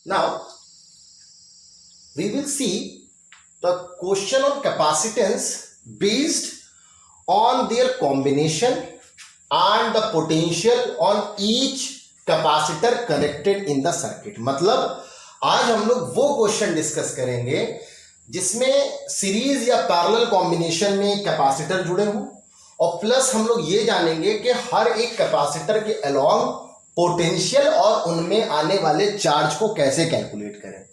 Now, we will see the question on capacitance based on their combination and the potential on each capacitor connected in the circuit. मतलब आज हम लोग वो question discuss करेंगे जिसमें series या parallel combination में कैपेसिटर जुड़े हों और प्लस हम लोग ये जानेंगे कि हर एक कैपेसिटर के अलोंग पोटेंशियल और उनमें आने वाले चार्ज को कैसे कैलकुलेट करें.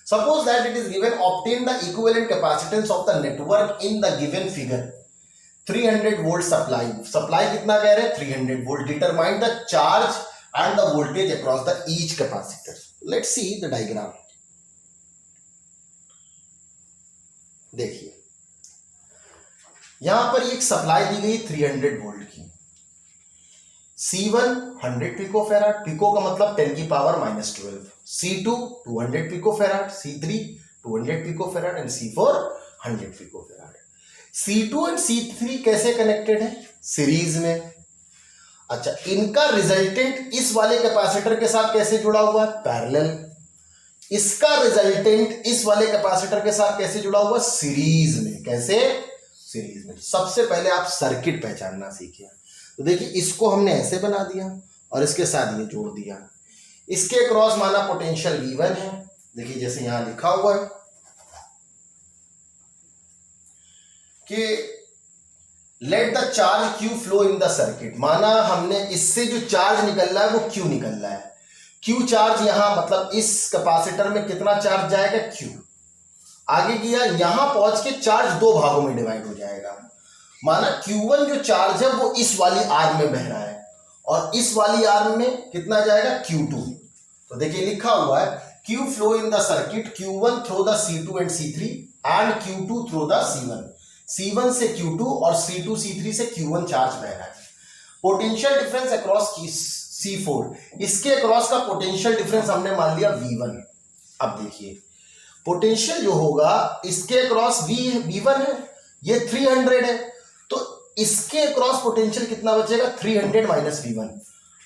Suppose that it is given obtain the equivalent capacitance of the network in the given figure. 300 volt supply कितना कह रहे हैं 300 volt. Determine the charge and the voltage across the each capacitor. Let's see the diagram. देखिए यहां पर एक supply दी गई 300 volt की. C1 100 पिको फेराड, पिको का मतलब 10 की power -12. C2 200 pico farad, C3 200 pico farad and C4 100 pico farad. C2 and C3 कैसे कनेक्टेड है? सीरीज में. अच्छा, इनका रिजल्टेंट इस वाले कैपेसिटर के साथ कैसे जुड़ा हुआ है? पैरेलल. इसका रिजल्टेंट इस वाले कैपेसिटर के साथ कैसे जुड़ा हुआ? सीरीज में. कैसे? सीरीज में. सबसे पहले आप सर्किट पहचानना सीखिए. तो देखिए इसको हमने ऐसे बना दिया और इसके साथ ये जोड़ दिया. इसके क्रॉस माना पोटेंशियल V1 है. देखिए जैसे यहां लिखा हुआ है कि let the charge Q flow in the circuit. माना हमने इससे जो चार्ज निकल रहा है वो Q निकल रहा है. Q चार्ज यहां मतलब इस कैपेसिटर में कितना चार्ज जाएगा? Q. आगे किया, यहां पहुंच के चार्ज दो भागों में डिवाइड हो जाएगा. माना Q1 जो चार्ज है वो इस वाली आर्म में बह रहा है और इस वाली आर्म में कितना जाएगा? Q2. तो देखिए लिखा हुआ है Q flow in the circuit, Q1 through the C2 and C3 and Q2 through the C1. C1 से Q2 और C2 C3 से Q1 चार्ज बह रहा है. पोटेंशियल डिफरेंस अक्रॉस C4, इसके अक्रॉस का पोटेंशियल डिफरेंस हमने मान लिया V1. अब देखिए पोटेंशियल जो होगा इसके अक्रॉस V1 है, ये 300 है, तो इसके अक्रॉस पोटेंशियल कितना बचेगा? 300 माइनस V1.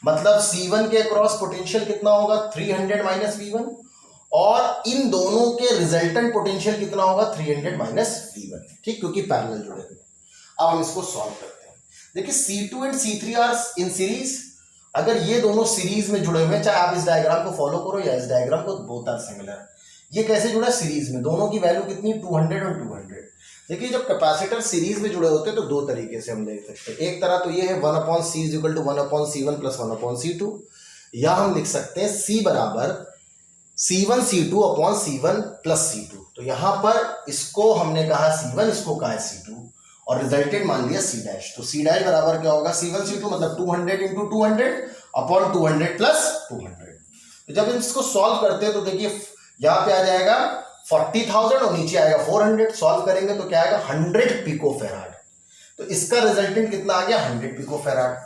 मतलब C1 के अक्रॉस पोटेंशियल कितना होगा? 300 माइनस V1 और इन दोनों के रिजल्टेंट पोटेंशियल कितना होगा? 300 माइनस V1. ठीक, क्योंकि पैरेलल जुड़े हुए. अब हम इसको सॉल्व करते हैं. देखिए C2 and C3 are in series. अगर ये दोनों सीरीज में जुड़े हुए हैं, चाहे आप इस डायग्राम को फॉलो करो या इस डायग्राम को, बोथ आर सिमिलर. ये कैसे जुड़ा? सीरीज में. दोनों की वैल्यू कितनी? 200 और 200. देखिए जब कैपेसिटर सीरीज में जुड़े होते हैं तो दो तरीके से हम देख सकते हैं. एक तरह तो ये है 1/C = 1/C1 + 1/C2, या हम लिख सकते हैं C बराबर C1 C2 upon C1 + C2. तो यहां पर इसको हमने कहा C1, इसको कहा C2 और रिजल्टेंट मान लिया C डैश. तो C डैश बराबर क्या होगा? C1 C2 मतलब 200 × 200 अपॉन 200 + 200. तो जब इसको सॉल्व करते हैं तो देखिए यहां पे आ जाएगा 40,000 और नीचे आएगा 400. सॉल्व करेंगे तो क्या आएगा? 100 पिको फेराड. तो इसका रिजल्टेंट कितना आ गया? 100 pico farad.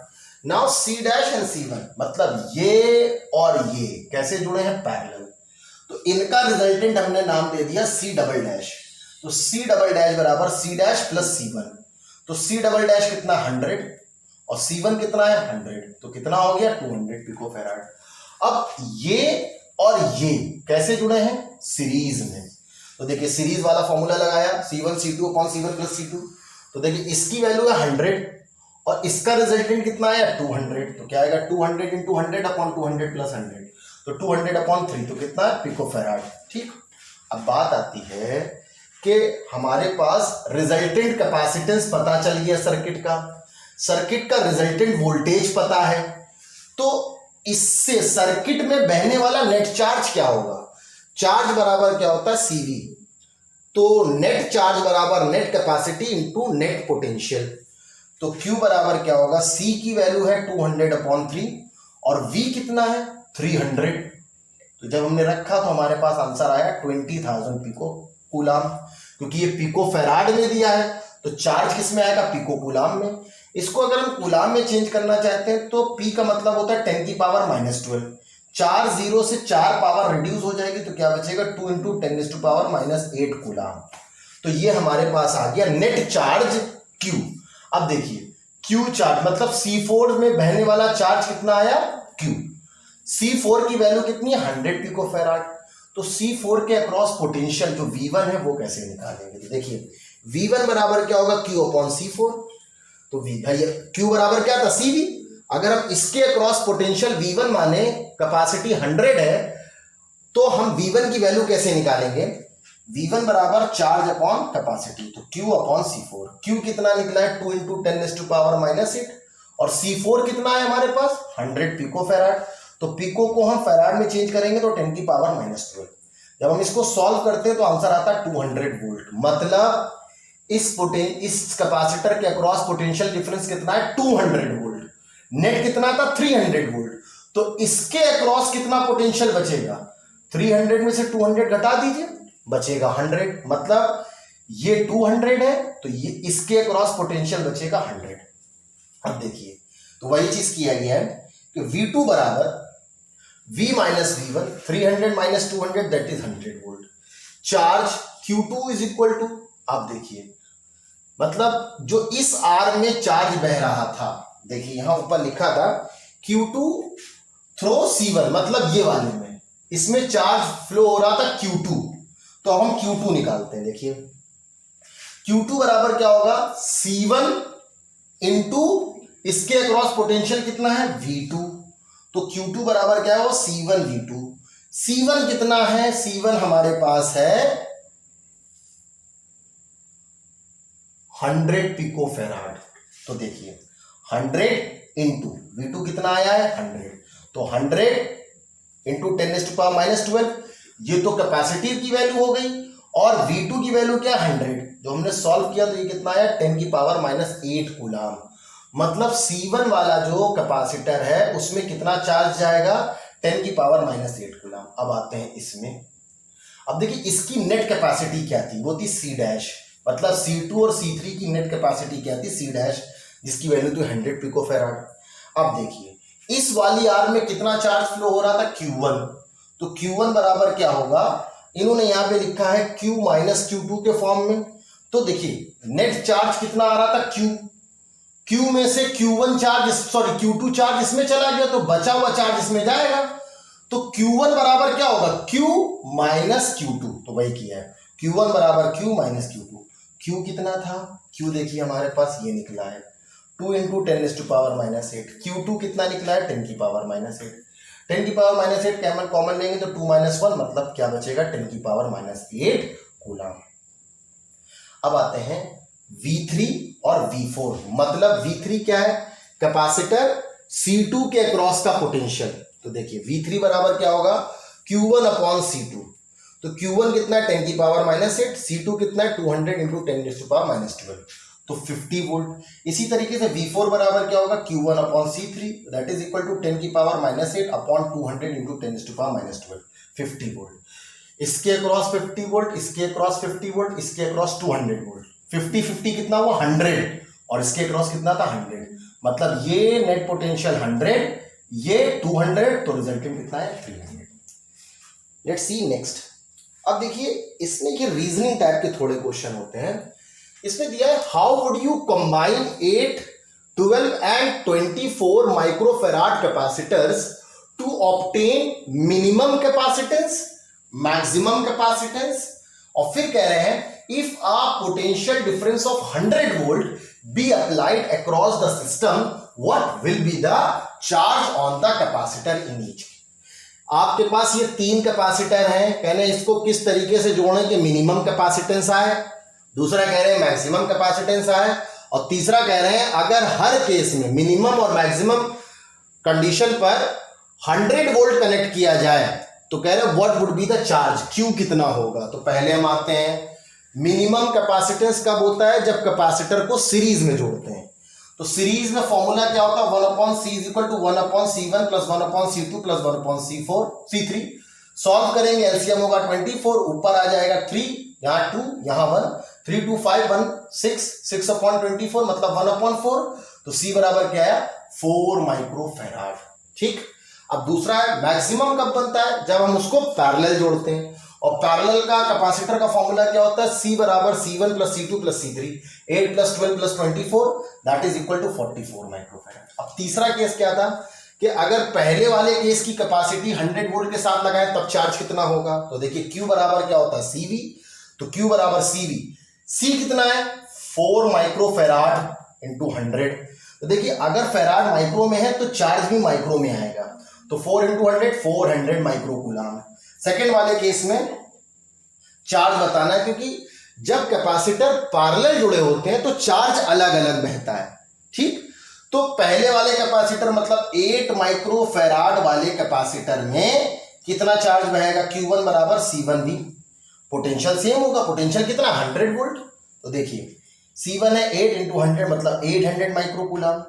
Now C dash and C1 मतलब ये और ये कैसे जुड़े हैं? पैरेलल. तो इनका रिजल्टेंट हमने नाम दे दिया C डबल डैश. तो C डबल डैश बराबर C डैश + C1. तो C डबल डैश कितना? 100 और C1 कितना है? 100. तो कितना हो गया? 200 पिको फेराड. अब ये और ये कैसे जुड़े हैं? सीरीज में. तो देखिए सीरीज वाला फॉर्मूला लगाया C1 C2 upon C1 + C2. तो देखिए इसकी वैल्यू है 100 और इसका रिजल्टेंट कितना आया? 200. तो क्या आएगा? 200 × 100 अपॉन 200 + 100. तो 200/3 तो कितना है? Pico farad. ठीक. अब बात आती है कि हमारे पास रिजल्टेंट कैपेसिटेंस पता चल गया सर्किट का, सर्किट का रिजल्टेंट वोल्टेज पता है, तो इससे सर्किट में बहने वाला नेट चार्ज क्या होगा? चार्ज बराबर क्या होता है? CV. तो नेट चार्ज बराबर net capacity into net potential. तो Q बराबर क्या होगा? C की वैल्यू है 200/3 और V कितना है? 300. तो जब हमने रखा तो हमारे पास आंसर आया 20,000 पिको कूलाम. क्योंकि ये पिको फेराड में दिया है तो चार्ज किस में आएगा? पिको कूलाम में. इसको अगर हम कूलाम में चेंज करना चाहते हैं तो P का मतलब होता है 10 की पावर -12. 4 0 से 4 पावर रिड्यूस हो जाएगी तो क्या बचेगा? 2 × 10 की पावर -8 कूलाम. तो ये हमारे पास आ गया नेट चार्ज Q. अब देखिए Q चार्ज मतलब C4 में बहने वाला चार्ज कितना आया? Q. C4 की वैल्यू कितनी है? 100 पिको फेराड. तो C4 के अक्रॉस पोटेंशियल जो V1 है वो कैसे निकालेंगे? तो देखिए V1 बराबर क्या होगा, Q अपॉन C4। तो Q बराबर क्या था, CV। अगर हम इसके अक्रॉस पोटेंशियल V1 माने, कैपेसिटी 100 है, तो हम V1 की वैल्यू कैसे निकालेंगे? V1 बराबर चार्ज अपॉन कैपेसिटी, तो Q अपॉन C4। Q कितना निकला है, 2 × 10⁻⁻⁸ और C4 कितना है हमारे पास, 100 पिकोफैराड। तो पिको को हम फैराड में चेंज करेंगे तो 10⁻⁻12। जब हम इसको सॉल्व करते हैं तो आंसर आता है 200 वोल्ट। मतलब इस कैपेसिटर के अक्रॉस पोटेंशियल डिफरेंस कितना है, 200 वोल्ट। नेट कितना था, 300 वोल्ट। तो इसके अक्रॉस कितना पोटेंशियल बचेगा, 300 में से 200 घटा दीजिए, बचेगा 100। मतलब ये 200 है तो ये इसके अक्रॉस पोटेंशियल बचेगा 100। अब देखिए तो वही चीज किया गया है कि V2 बराबर V माइनस V1, 300 माइनस 200 that is 100 volt. Charge Q2 is equal to, आप देखिए मतलब जो इस आर में चार्ज बह रहा था, देखिए यहां ऊपर लिखा था Q2 थ्रो C1, मतलब ये वाले में इसमें चार्ज फ्लो हो रहा था Q2। तो हम Q2 निकालते हैं। देखिए Q2 बराबर क्या होगा, C1 इंटू इसके अक्रॉस पोटेंशियल कितना है, V2। तो Q2 बराबर क्या है, वो C1 V2। C1 कितना है, C1 हमारे पास है 100 पिकोफैराड। तो देखिए 100 इंटू V2 कितना आया है, 100। तो 100 इंटू 10⁻⁻12, ये तो कैपेसिटी की वैल्यू हो गई। और V2 की वैल्यू क्या है, 100। जो हमने सॉल्व किया तो ये कितना आया, 10⁻⁻8 कूलम। मतलब C1 वाला जो कैपेसिटर है उसमें कितना चार्ज जाएगा, 10⁻⁻8 कूलम। अब आते हैं इसमें। अब देखिए इसकी नेट कैपेसिटी क्या थी, वो थी C'। मतलब C2 और C3 की नेट कैपेसिटी क्या थी, C', जिसकी वैल्यू थी 100 पिकोफैराड। अब देखिए इस वाली आर में कितना चार्ज फ्लो हो रहा था, Q1। तो Q1 बराबर क्या होगा, इन्होंने यहां पे लिखा है Q माइनस Q2 के फॉर्म में। तो देखिए नेट चार्ज कितना आ रहा था, Q में से Q1 charge, sorry Q2 charge इसमें चला गया, तो बचा हुआ चार्ज इसमें जाएगा। तो Q1 बराबर क्या होगा, Q माइनस Q2। तो वही किया है, Q1 बराबर Q माइनस Q2। Q कितना था, Q देखिए हमारे पास ये निकला है 2 × 10⁻⁻8। Q2 कितना निकला है, 10⁻⁻8। 10⁻⁻8 कॉमन लेंगे तो 2 - 1, मतलब क्या बचेगा, 10⁻⁸ कूलम। अब आते हैं V3 और V4। मतलब V3 क्या है, कैपेसिटर C2 के अक्रॉस का पोटेंशियल। तो देखिए V3 बराबर क्या होगा, Q1 अपॉन C2। तो Q1 कितना है, 10⁻⁸, C2 कितना है, 200 × 10⁻⁻12, तो 50 वोल्ट। इसी तरीके से V4 बराबर क्या होगा, Q1 upon C3 that is equal to 10⁻⁸ upon 200 × 10⁻12, 50 volt. इसके अक्रॉस 50 वोल्ट, इसके अक्रॉस 50 वोल्ट, इसके अक्रॉस 200 वोल्ट। 50-50 कितना हुआ, 100, और इसके अक्रॉस कितना था, 100। मतलब ये नेट पोटेंशियल 100, ये 200, तो रिजल्टेंट कितना है, 300। Let's see next. अब देखिए इसमें ये रीजनिंग टाइप के थोड़े क्वेश्चन होते हैं। इसमें दिया है how would you combine 8, 12 and 24 microfarad capacitors to obtain minimum capacitance, maximum capacitance. और फिर कह रहे हैं if a potential difference of 100 volt be applied across the system what will be the charge on the capacitor in each. आपके पास ये 3 capacitor हैं, कहने इसको किस तरीके से जोड़ें कि मिनिमम कैपेसिटेंस आए, दूसरा कह रहे हैं मैक्सिमम कैपेसिटेंस आए, और तीसरा कह रहे हैं अगर हर केस में मिनिमम और मैक्सिमम कंडीशन पर 100 वोल्ट कनेक्ट किया जाए तो कह रहे हैं what would be the charge, Q कितना होगा। तो पहले हम आते हैं, मिनिमम कैपेसिटेंस कब होता है, जब कैपेसिटर को सीरीज में जोड़ते हैं। तो सीरीज में फॉर्मूला क्या होता है, 1/C is equal to 1/C1 plus 1/C2 plus 1/C3। Solve करेंगे, एलसीएम होगा 24, ऊपर आ जाएगा 3, यहाँ 2, यहाँ 1, 3 2 5 1 6, 6/24 मतलब 1/4। तो C बराबर क्या है, 4 माइक्रोफैराड। ठीक। अब दूसरा है मैक्सिमम कब बनता है, जब हम उसको पैरेलल जोड़ते हैं, और पैरेलल का कैपेसिटर का फॉर्मूला क्या होता है, C बराबर C1 plus C2 plus C3, 8 plus 12 plus 24 that is equal to 44 microfarad. अब तीसरा केस क्या था कि अगर पहले वाले केस की कैपेसिटी 100 वोल्ट के साथ लगाए तब चार्ज कितना होगा। तो देखिए Q बराबर क्या होता है CV, तो Q बराबर CV, C कितना है 4 माइक्रोफेराड इंटू 100। तो देखिए अगर फेराड माइक्रो में है तो चार्ज भी माइक्रो में आएगा, तो 4 इंटू 100 400 माइक्रो कूलम। सेकेंड वाले केस में चार्ज बताना है, क्योंकि जब कैपेसिटर पैरेलल जुड़े होते हैं तो चार्ज अलग अलग बहता है, ठीक। तो पहले वाले कैपेसिटर मतलब 8 माइक्रो फेराड वाले कैपेसिटर में कितना चार्ज बहेगा, Q1 बराबर C1V, पोटेंशियल सेम होगा, पोटेंशियल कितना 100 वोल्ट। तो देखिए C1 है 8 इंटू 100 मतलब 800 माइक्रो कूलम।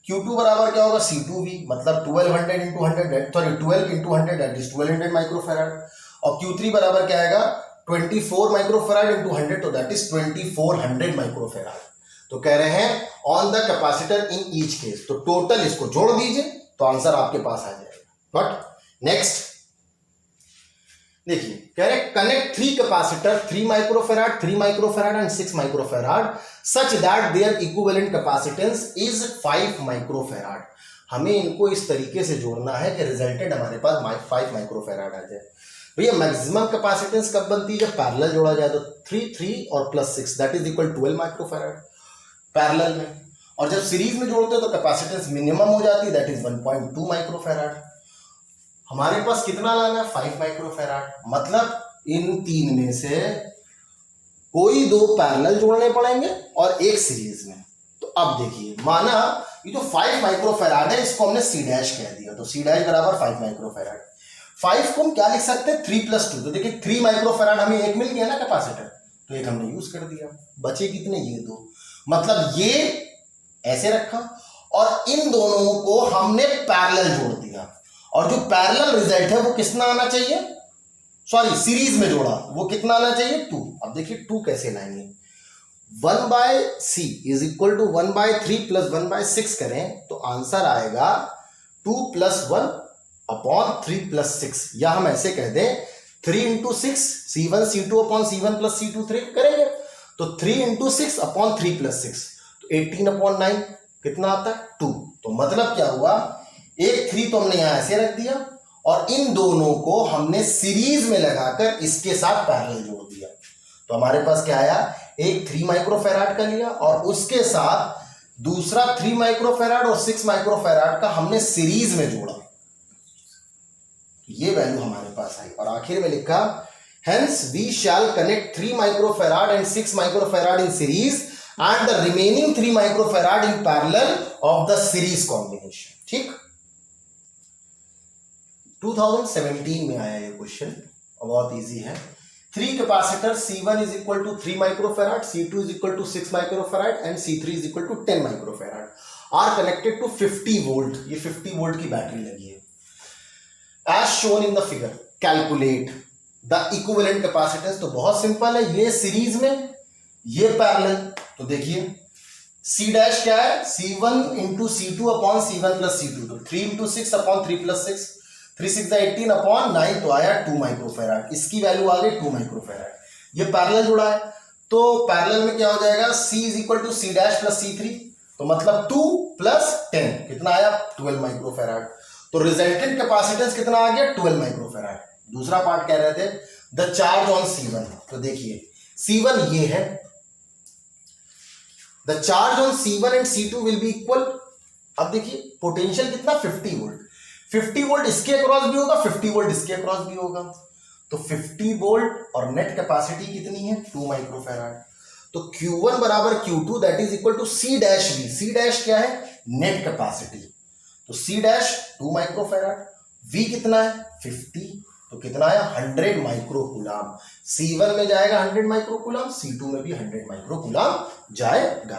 Q2 बराबर क्या होगा C2V मतलब 1200 into 100 sorry 12 into 100 that is 1200 micro farad. और Q3 बराबर क्या आएगा 24 माइक्रो फेराड इंटू 100 तो दैट इज 2400 माइक्रो फेराड। तो कह रहे हैं on the capacitor in each case, तो टोटल इसको जोड़ दीजिए तो आंसर आपके पास आ जाएगा। बट नेक्स्ट देखिए कह रहे connect 3 capacitor 3 microfarad 3 microfarad and 6 microfarad such that their equivalent capacitance is 5 microfarad. हमें इनको इस तरीके से जोड़ना है कि रिजल्टेंट हमारे पास 5 माइक्रोफेराड आ जाए। भैया मैक्सिमम कैपेसिटेंस कब बनती है, जब पैरेलल जोड़ा जाए, तो 3 और plus 6 that is equal 12 microfarad parallel में। और जब सीरीज में जोड़ते हैं तो कैपेसिटेंस मिनिमम हो जाती है दैट इज 1.2 माइक्रोफेराड। हमारे पास कितना लाना है 5 माइक्रोफेराड, मतलब इन तीन में से कोई 2 पैरेलल जोड़ने पड़ेंगे और एक सीरीज में। तो अब देखिए माना ये जो 5 माइक्रोफेराड है इसको हमने C डैश कह दिया, तो C डैश बराबर 5 माइक्रोफेराड। 5 को हम क्या लिख सकते हैं 3 + 2, तो देखिए 3 माइक्रोफेराड हमें एक मिल गया ना कैपेसिटर, तो एक हमने यूज कर दिया, बचे कितने ये 2, मतलब ये ऐसे रखा और इन दोनों को हमने पैरेलल जोड़ दिया। और जो पैरेलल रिजल्ट है वो कितना आना चाहिए, सॉरी सीरीज में जोड़ा, वो कितना आना चाहिए 2। अब देखिए 2 कैसे लाएंगे, 1/C इज इक्वल टू 1/3 + 1/6 करें तो आंसर आएगा 2 + 1 अपॉन 3 + 6, या हम ऐसे कह दें 3 × 6 C1 C2 upon C1 + C2 3 करेंगे, तो 3 × 6 अपॉन 3 + 6 तो 18/9 कितना आता है 2। तो मतलब क्या हुआ, एक 3 तो हमने यहां ऐसे रख दिया और इन दोनों को हमने सीरीज में लगाकर इसके साथ पैरेलल जोड़ दिया। तो हमारे पास क्या आया, एक 3 माइक्रोफेराड का लिया और उसके साथ दूसरा 3 माइक्रोफेराड और 6 माइक्रोफेराड का हमने सीरीज में जोड़ा, ये वैल्यू हमारे पास आई। और आखिर में लिखा hence we shall connect 3 microfarad and 6 microfarad in series and the remaining 3 microfarad in parallel of the series combination। ठीक, 2017 में आया ये क्वेश्चन, बहुत इजी है। 3 capacitor C1 is equal to 3 microfarad, C2 is equal to 6 microfarad and C3 is equal to 10 microfarad are connected to 50 volt। ये 50 volt की battery लगी है। As shown in the figure, calculate the equivalent capacitance। तो बहुत simple है, ये series में ये पैरेलल, तो देखिए C डैश क्या है C1 × C2 upon C1 + C2, तो 3 × 6 अपॉन 3 + 6, 3 6 18 अपॉन 9 तो आया 2 माइक्रोफेराड, इसकी वैल्यू आ गई 2 माइक्रोफेराड। ये पैरेलल जुड़ा है तो पैरेलल में क्या हो जाएगा C = C डैश + C3, तो मतलब 2 + 10 कितना आया 12 माइक्रोफेराड। तो रिजल्टेंट कैपेसिटेंस कितना आ गया 12 माइक्रोफेराड। दूसरा पार्ट कह रहे थे द चार्ज ऑन C1, तो देखिए C1 ये है, the charge on C1 and C2 will be equal. अब देखिए पोटेंशियल कितना 50 वोल्ट, 50 वोल्ट इसके अक्रॉस भी होगा 50 वोल्ट इसके अक्रॉस भी होगा, तो 50 वोल्ट और नेट कैपेसिटी कितनी है 2 माइक्रोफेराड। तो Q1 बराबर Q2 that is equal to C dash V। C dash क्या है नेट कैपेसिटी, तो C डैश 2 माइक्रोफेराड, V कितना है 50, तो कितना है 100 माइक्रोकूलम। C1 में जाएगा 100 माइक्रोकूलम, C2 में भी 100 माइक्रोकूलम जाएगा।